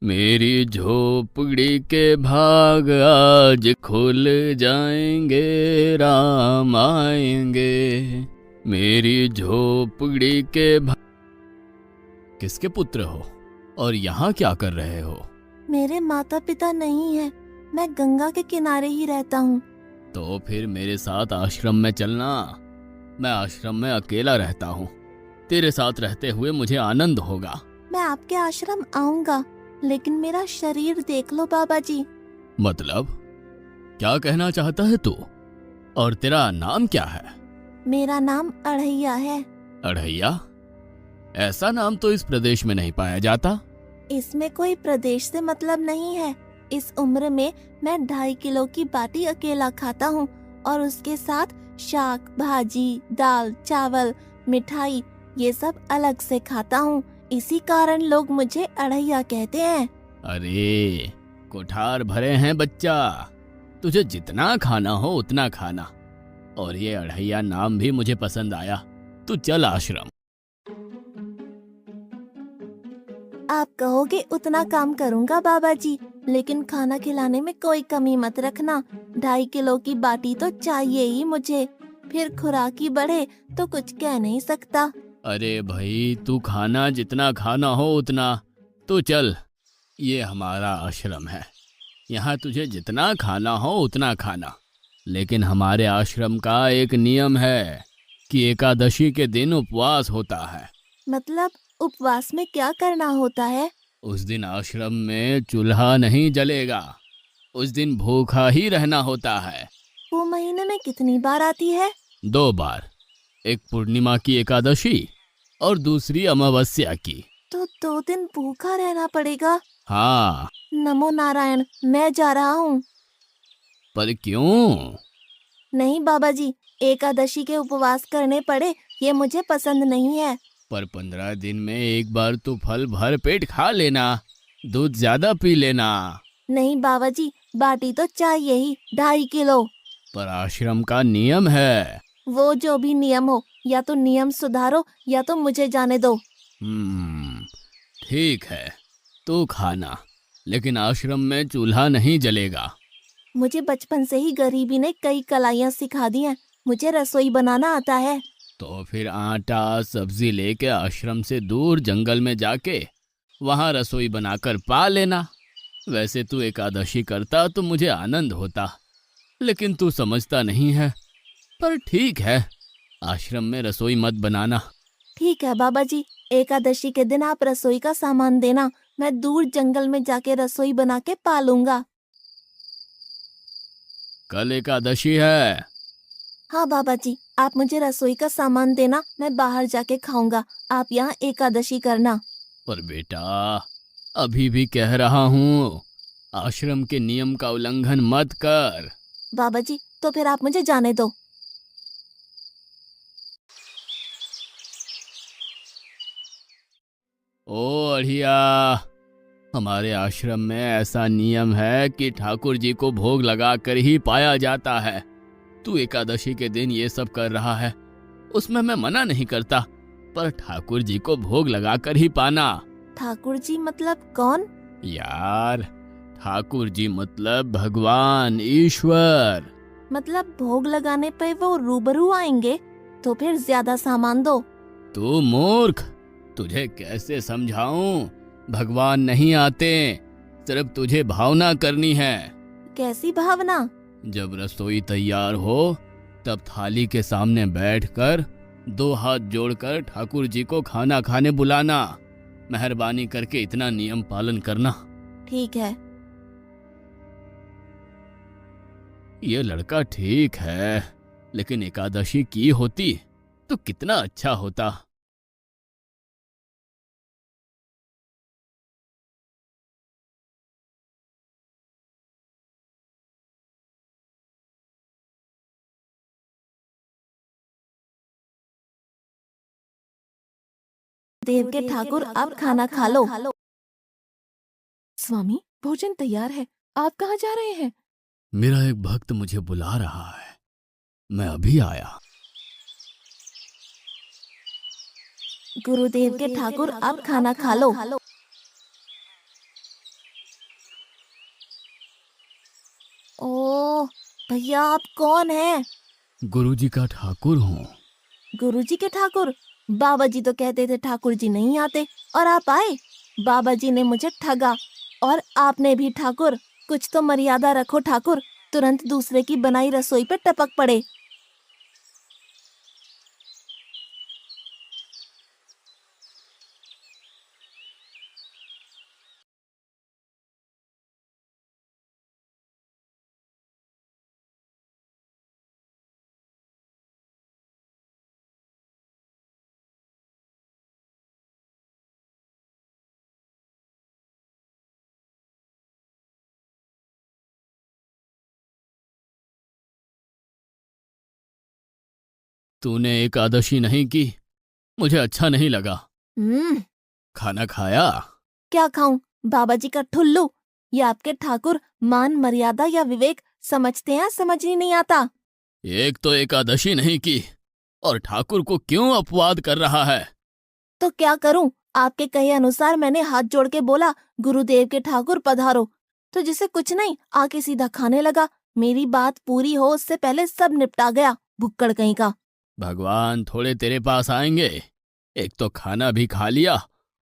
मेरी झोपड़ी के भाग आज खुल जाएंगे, राम आएंगे। मेरी झोपड़ी के भाग। किसके पुत्र हो और यहाँ क्या कर रहे हो? मेरे माता पिता नहीं है, मैं गंगा के किनारे ही रहता हूँ। तो फिर मेरे साथ आश्रम में चलना। मैं आश्रम में अकेला रहता हूँ। तेरे साथ रहते हुए मुझे आनंद होगा। मैं आपके आश्रम आऊंगा, लेकिन मेरा शरीर देख लो बाबा जी। मतलब क्या कहना चाहता है तू? और तेरा नाम क्या है? मेरा नाम अढ़ैया है। अढ़ैया? ऐसा नाम तो इस प्रदेश में नहीं पाया जाता। इसमें कोई प्रदेश से मतलब नहीं है। इस उम्र में मैं 2.5 किलो की बाटी अकेला खाता हूँ और उसके साथ शाक, भाजी, दाल, चावल, मिठाई ये सब अलग से खाता हूँ। इसी कारण लोग मुझे अढ़ैया कहते हैं। अरे कुठार भरे हैं बच्चा, तुझे जितना खाना हो उतना खाना। और ये अढ़ैया नाम भी मुझे पसंद आया। तू चल आश्रम। आप कहोगे उतना काम करूँगा बाबा जी, लेकिन खाना खिलाने में कोई कमी मत रखना। 2.5 किलो की बाटी तो चाहिए ही मुझे, फिर खुराकी बढ़े तो कुछ कह नहीं सकता। अरे भाई तू खाना जितना खाना हो उतना। तू चल, ये हमारा आश्रम है। यहाँ तुझे जितना खाना हो उतना खाना। लेकिन हमारे आश्रम का एक नियम है कि एकादशी के दिन उपवास होता है। मतलब उपवास में क्या करना होता है? उस दिन आश्रम में चूल्हा नहीं जलेगा। उस दिन भूखा ही रहना होता है। वो महीने में कितनी बार आती है? 2 बार, एक पूर्णिमा की एकादशी और दूसरी अमावस्या की। तो 2 दिन भूखा रहना पड़ेगा। हाँ। नमो नारायण, मैं जा रहा हूँ। पर क्यों? नहीं बाबा जी, एकादशी के उपवास करने पड़े ये मुझे पसंद नहीं है। पर 15 दिन में एक बार तो फल भर पेट खा लेना, दूध ज्यादा पी लेना। नहीं बाबा जी, बाटी तो चाहिए ही 2.5 किलो। पर आश्रम का नियम है। वो जो भी नियम हो, या तो नियम सुधारो या तो मुझे जाने दो। हम्म, ठीक है, तू खाना, लेकिन आश्रम में चूल्हा नहीं जलेगा। मुझे बचपन से ही गरीबी ने कई कलाइयाँ सिखा दी हैं। मुझे रसोई बनाना आता है। तो फिर आटा सब्जी लेके आश्रम से दूर जंगल में जाके वहां रसोई बनाकर पा लेना। वैसे तू एकादशी करता तो मुझे आनंद होता, लेकिन तू समझता नहीं है। पर ठीक है, आश्रम में रसोई मत बनाना। ठीक है बाबा जी, एकादशी के दिन आप रसोई का सामान देना, मैं दूर जंगल में जाके रसोई बना के पालूंगा। कल एकादशी है। हाँ बाबा जी, आप मुझे रसोई का सामान देना, मैं बाहर जाके खाऊंगा। आप यहाँ एकादशी करना। पर बेटा, अभी भी कह रहा हूँ, आश्रम के नियम का उल्लंघन मत कर। बाबा जी, तो फिर आप मुझे जाने दो। ओ अढ़िया, हमारे आश्रम में ऐसा नियम है कि ठाकुर जी को भोग लगा कर ही पाया जाता है। तू एकादशी के दिन ये सब कर रहा है, उसमें मैं मना नहीं करता, पर ठाकुर जी को भोग लगा कर ही पाना। ठाकुर जी मतलब कौन? यार, ठाकुर जी मतलब भगवान ईश्वर। मतलब भोग लगाने पे वो रूबरू आएंगे? तो फिर ज्यादा सामान दो। तू मूर्ख, तुझे कैसे समझाऊं? भगवान नहीं आते, सिर्फ तुझे भावना करनी है। कैसी भावना? जब रसोई तैयार हो तब थाली के सामने बैठकर 2 हाथ जोड़कर ठाकुर जी को खाना खाने बुलाना। मेहरबानी करके इतना नियम पालन करना। ठीक है। ये लड़का ठीक है, लेकिन एकादशी की होती तो कितना अच्छा होता। देव के ठाकुर, आप खाना खा लो। स्वामी, भोजन तैयार है, आप कहाँ जा रहे हैं? मेरा एक भक्त मुझे बुला रहा है, मैं अभी आया। गुरुदेव के ठाकुर, आप खाना खा लो। भैया आप कौन हैं? गुरुजी का ठाकुर हूँ। गुरुजी के ठाकुर? बाबा जी तो कहते थे ठाकुर जी नहीं आते और आप आए। बाबा जी ने मुझे ठगा और आपने भी ठाकुर। कुछ तो मर्यादा रखो ठाकुर, तुरंत दूसरे की बनाई रसोई पे टपक पड़े। तूने एकादशी नहीं की, मुझे अच्छा नहीं लगा। हम्म। खाना खाया? क्या खाऊं? बाबा जी का ठुल्लू। ये आपके ठाकुर मान मर्यादा या विवेक समझते हैं, समझ ही नहीं आता। एक तो एकादशी नहीं की और ठाकुर को क्यों अपवाद कर रहा है? तो क्या करूं? आपके कहे अनुसार मैंने हाथ जोड़ के बोला, गुरुदेव के ठाकुर पधारो। तो जिसे कुछ नहीं आके सीधा खाने लगा। मेरी बात पूरी हो उससे पहले सब निपटा गया, भुक्कड़ कहीं का। भगवान थोड़े तेरे पास आएंगे। एक तो खाना भी खा लिया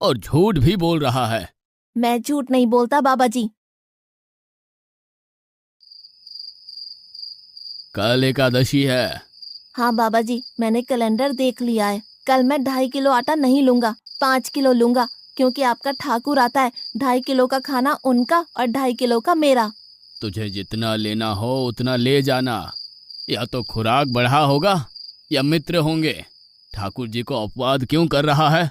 और झूठ भी बोल रहा है। मैं झूठ नहीं बोलता बाबा जी। कल एकादशी है। हाँ बाबा जी, मैंने कैलेंडर देख लिया है। कल मैं 2.5 किलो आटा नहीं लूंगा, 5 किलो लूंगा, क्योंकि आपका ठाकुर आता है। 2.5 किलो का खाना उनका और 2.5 किलो का मेरा। तुझे जितना लेना हो उतना ले जाना। या तो खुराक बढ़ा होगा या मित्र होंगे। ठाकुर जी को अपवाद क्यों कर रहा है?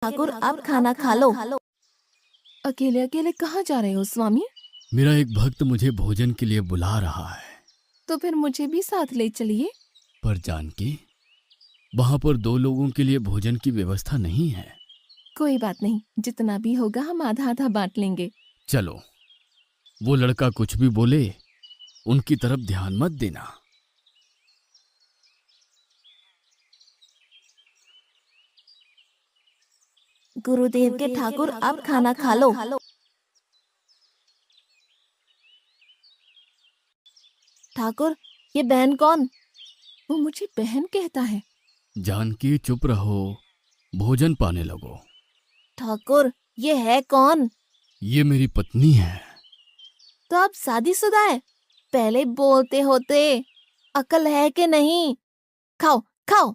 ठाकुर आप खाना खा लो। अकेले अकेले कहाँ जा रहे हो स्वामी? मेरा एक भक्त मुझे भोजन के लिए बुला रहा है। तो फिर मुझे भी साथ ले चलिए। पर जानकी, वहां पर 2 लोगों के लिए भोजन की व्यवस्था नहीं है। कोई बात नहीं, जितना भी होगा हम आधा आधा बांट लेंगे। चलो, वो लड़का कुछ भी बोले उनकी तरफ ध्यान मत देना। गुरुदेव के ठाकुर आप खाना खा लो। ठाकुर, ये बहन कौन? वो मुझे बहन कहता है। जानकी चुप रहो, भोजन पाने लगो। ठाकुर, ये है कौन? ये मेरी पत्नी है। तो आप शादीशुदा है? पहले बोलते होते। अकल है कि नहीं? खाओ खाओ।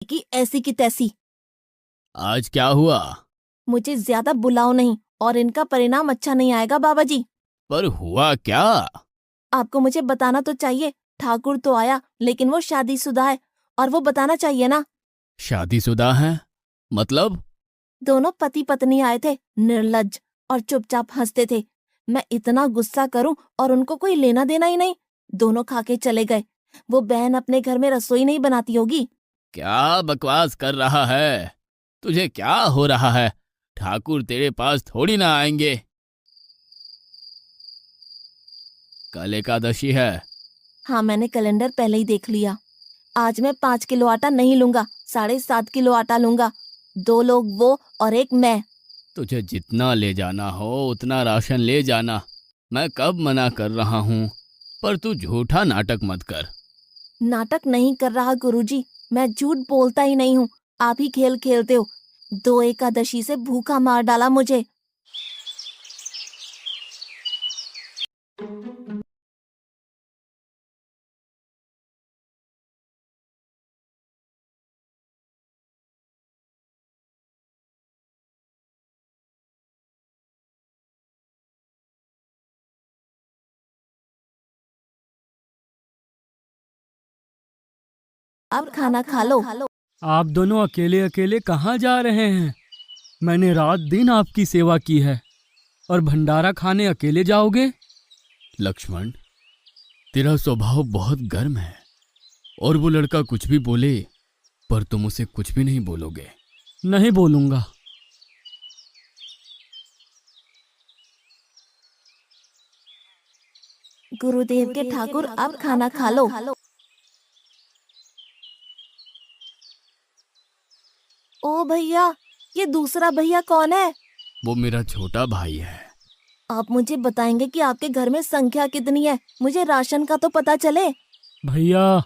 कि ऐसी की तैसी। आज क्या हुआ? मुझे ज्यादा बुलाओ नहीं, और इनका परिणाम अच्छा नहीं आएगा बाबा जी। पर हुआ क्या? आपको मुझे बताना तो चाहिए। ठाकुर तो आया, लेकिन वो शादीशुदा है, और वो बताना चाहिए ना। शादीशुदा है? मतलब? दोनों पति पत्नी आए थे, निर्लज्ज, और चुपचाप हंसते थे। मैं इतना गुस्सा करूं और उनको कोई लेना देना ही नहीं। दोनों खा के चले गए। वो बहन अपने घर में रसोई नहीं बनाती होगी। क्या बकवास कर रहा है? तुझे क्या हो रहा है? ठाकुर तेरे पास थोड़ी ना आएंगे। कल एकादशी है। हाँ, मैंने कैलेंडर पहले ही देख लिया। आज मैं 5 किलो आटा नहीं लूंगा, 7.5 किलो आटा लूंगा। 2 लोग वो और एक मैं। तुझे जितना ले जाना हो उतना राशन ले जाना। मैं कब मना कर रहा हूँ। पर तू झूठा नाटक मत कर। नाटक नहीं कर रहा गुरुजी, मैं झूठ बोलता ही नहीं हूँ। आप ही खेल खेलते हो। 2 एकादशी से भूखा मार डाला मुझे। अब खाना खा लो। आप दोनों अकेले अकेले कहाँ जा रहे हैं? मैंने रात दिन आपकी सेवा की है और भंडारा खाने अकेले जाओगे? लक्ष्मण, तेरा स्वभाव बहुत गर्म है और वो लड़का कुछ भी बोले पर तुम उसे कुछ भी नहीं बोलोगे। नहीं बोलूंगा। गुरुदेव के ठाकुर, अब खाना खा लो। ओ भैया, ये दूसरा भैया कौन है? वो मेरा छोटा भाई है। आप मुझे बताएंगे कि आपके घर में संख्या कितनी है? मुझे राशन का तो पता चले। भैया,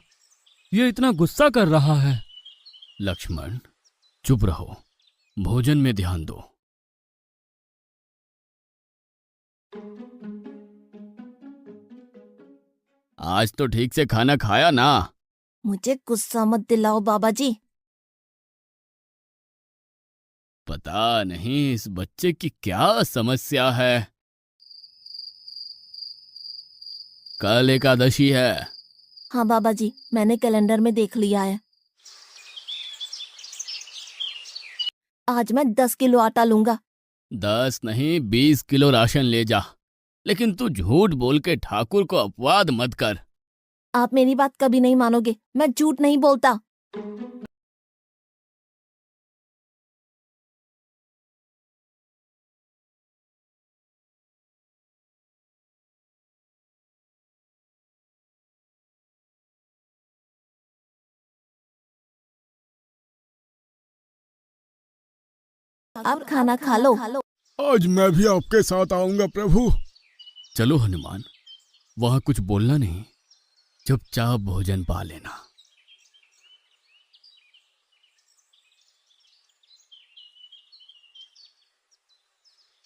ये इतना गुस्सा कर रहा है। लक्ष्मण, चुप रहो, भोजन में ध्यान दो। आज तो ठीक से खाना खाया ना? मुझे गुस्सा मत दिलाओ बाबा जी। पता नहीं इस बच्चे की क्या समस्या है। कल एकादशी है। हाँ बाबा जी, मैंने कैलेंडर में देख लिया है। आज मैं 10 किलो आटा लूंगा। 10 नहीं 20 किलो राशन ले जा, लेकिन तू झूठ बोल के ठाकुर को अपवाद मत कर। आप मेरी बात कभी नहीं मानोगे, मैं झूठ नहीं बोलता। अब खाना खा लो। आज मैं भी आपके साथ आऊंगा प्रभु। चलो हनुमान, वहां कुछ बोलना नहीं, चुपचाप भोजन पा लेना।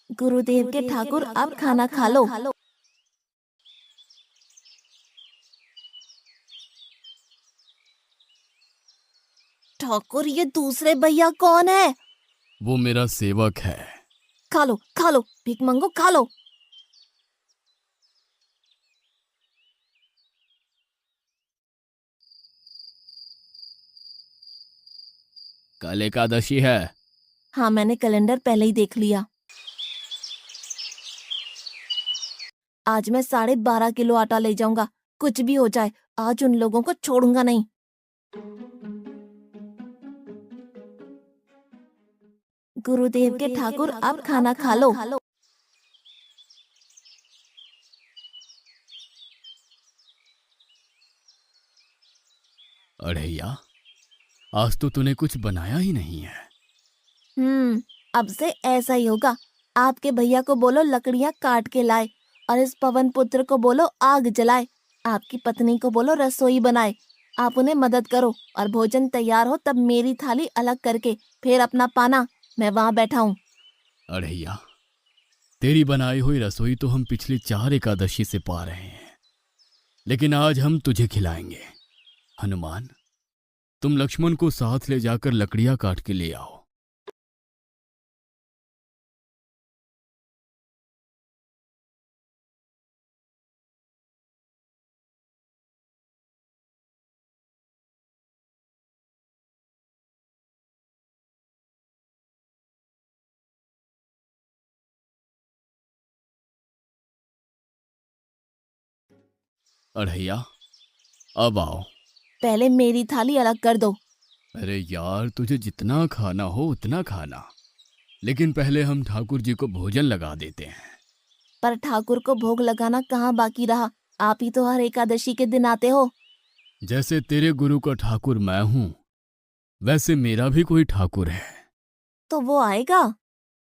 गुरुदेव के ठाकुर, अब खाना खा लो। ठाकुर, ये दूसरे भैया कौन है? वो मेरा सेवक है। खा लो खा लो, भीख मंगो, खा लो। कल एकादशी है। हाँ, मैंने कैलेंडर पहले ही देख लिया। आज मैं 12.5 किलो आटा ले जाऊंगा। कुछ भी हो जाए, आज उन लोगों को छोड़ूंगा नहीं। गुरुदेव के ठाकुर, अब खाना खा लो। अढ़ैया, आज तो तूने कुछ बनाया ही नहीं है। अब से ऐसा ही होगा। आपके भैया को बोलो लकड़ियां काट के लाए, और इस पवन पुत्र को बोलो आग जलाए। आपकी पत्नी को बोलो रसोई बनाए। आप उन्हें मदद करो, और भोजन तैयार हो तब मेरी थाली अलग करके फिर अपना पाना। मैं वहां बैठा हूँ। अढ़ैया, तेरी बनाई हुई रसोई तो हम पिछली 4 एकादशी से पा रहे हैं, लेकिन आज हम तुझे खिलाएंगे। हनुमान, तुम लक्ष्मण को साथ ले जाकर लकड़ियां काट के ले आओ। अढ़ैया, अब आओ। पहले मेरी थाली अलग कर दो। अरे यार, तुझे जितना खाना हो उतना खाना, लेकिन पहले हम ठाकुर जी को भोजन लगा देते हैं। पर ठाकुर को भोग लगाना कहाँ बाकी रहा? आप ही तो हर एकादशी के दिन आते हो। जैसे तेरे गुरु का ठाकुर मैं हूं, वैसे मेरा भी कोई ठाकुर है। तो वो आएगा?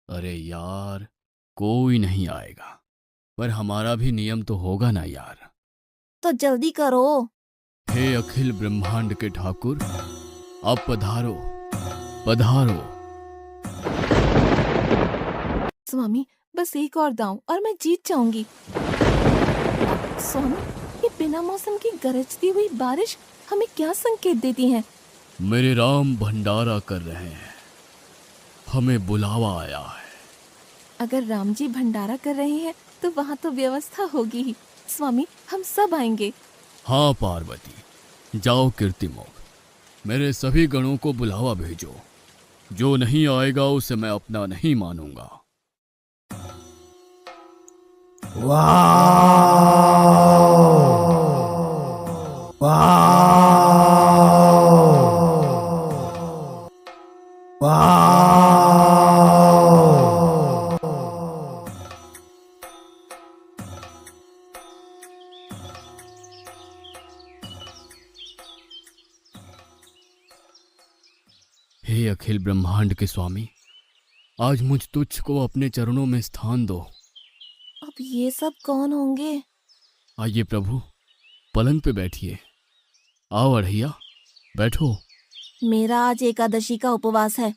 अरे यार, कोई नहीं आएगा, पर हमारा भी नियम तो होगा ना यार। तो जल्दी करो। हे अखिल ब्रह्मांड के ठाकुर, अब पधारो पधारो। स्वामी, बस एक और दांव और मैं जीत जाऊंगी। स्वामी, ये बिना मौसम की गरजती हुई बारिश हमें क्या संकेत देती है? मेरे राम भंडारा कर रहे हैं, हमें बुलावा आया है। अगर राम जी भंडारा कर रहे हैं तो वहाँ तो व्यवस्था होगी ही। स्वामी, हम सब आएंगे। हाँ पार्वती, जाओ कीर्तिमोग, मेरे सभी गणों को बुलावा भेजो। जो नहीं आएगा उसे मैं अपना नहीं मानूंगा। हे अखिल ब्रह्मांड के स्वामी, आज मुझ तुच्छ को अपने चरणों में स्थान दो। अब ये सब कौन होंगे? आइए प्रभु, पलंग पे बैठिए। आओ अढ़ैया, बैठो। मेरा आज एकादशी का उपवास है।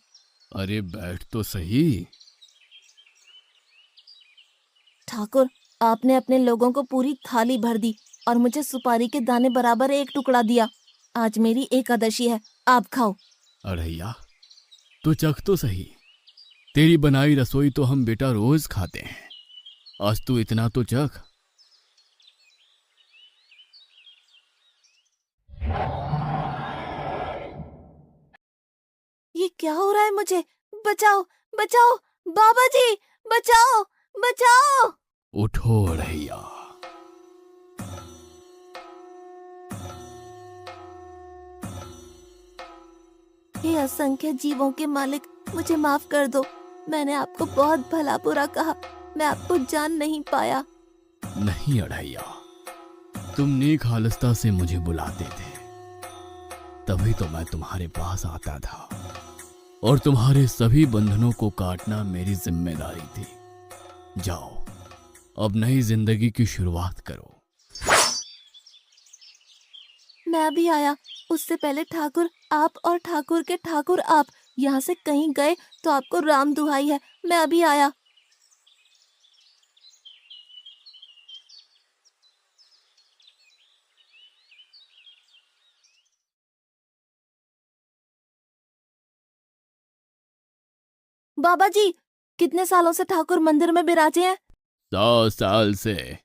अरे बैठ तो सही। ठाकुर, आपने अपने लोगों को पूरी थाली भर दी और मुझे सुपारी के दाने बराबर एक टुकड़ा दिया। आज मेरी एकादशी है, आप खाओ। अढ़ैया, तू चख तो सही। तेरी बनाई रसोई तो हम बेटा रोज खाते हैं, आज तू इतना तो चख। ये क्या हो रहा है मुझे? बचाओ, बचाओ, बाबा जी, बचाओ, बचाओ। उठो अढ़ैया। हे असंख्य जीवों के मालिक, मुझे माफ कर दो। मैंने आपको बहुत भला बुरा कहा, मैं आपको जान नहीं पाया। नहीं अढ़ैया, तुम नेक हालस्ता से मुझे बुलाते थे, तभी तो मैं तुम्हारे पास आता था, और तुम्हारे सभी बंधनों को काटना मेरी जिम्मेदारी थी। जाओ, अब नई जिंदगी की शुरुआत करो। मैं अभी आया। उससे पहले ठाकुर आप और ठाकुर के ठाकुर आप यहाँ से कहीं गए तो आपको राम दुहाई है, मैं अभी आया। बाबा जी, कितने सालों से ठाकुर मंदिर में बिराजे हैं? 100 साल से।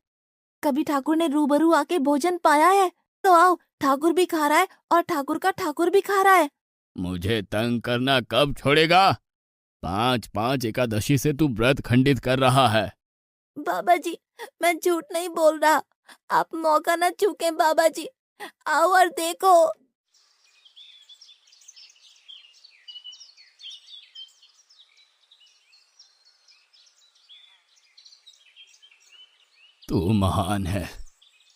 कभी ठाकुर ने रूबरू आके भोजन पाया है? तो आओ, ठाकुर भी खा रहा है और ठाकुर का ठाकुर भी खा रहा है। मुझे तंग करना कब छोड़ेगा? 5-5 एकादशी से तू व्रत खंडित कर रहा है। बाबा जी, मैं झूठ नहीं बोल रहा। आप मौका न चूकें बाबा जी, आओ और देखो। तू महान है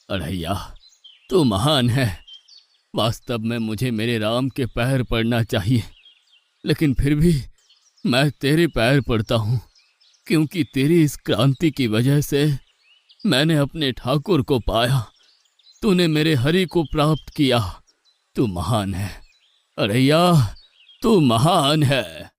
अढ़ैया, तू महान है। वास्तव में मुझे मेरे राम के पैर पड़ना चाहिए, लेकिन फिर भी मैं तेरे पैर पड़ता हूँ, क्योंकि तेरी इस क्रांति की वजह से मैंने अपने ठाकुर को पाया। तूने मेरे हरि को प्राप्त किया। तू महान है अढ़ैया, तू महान है।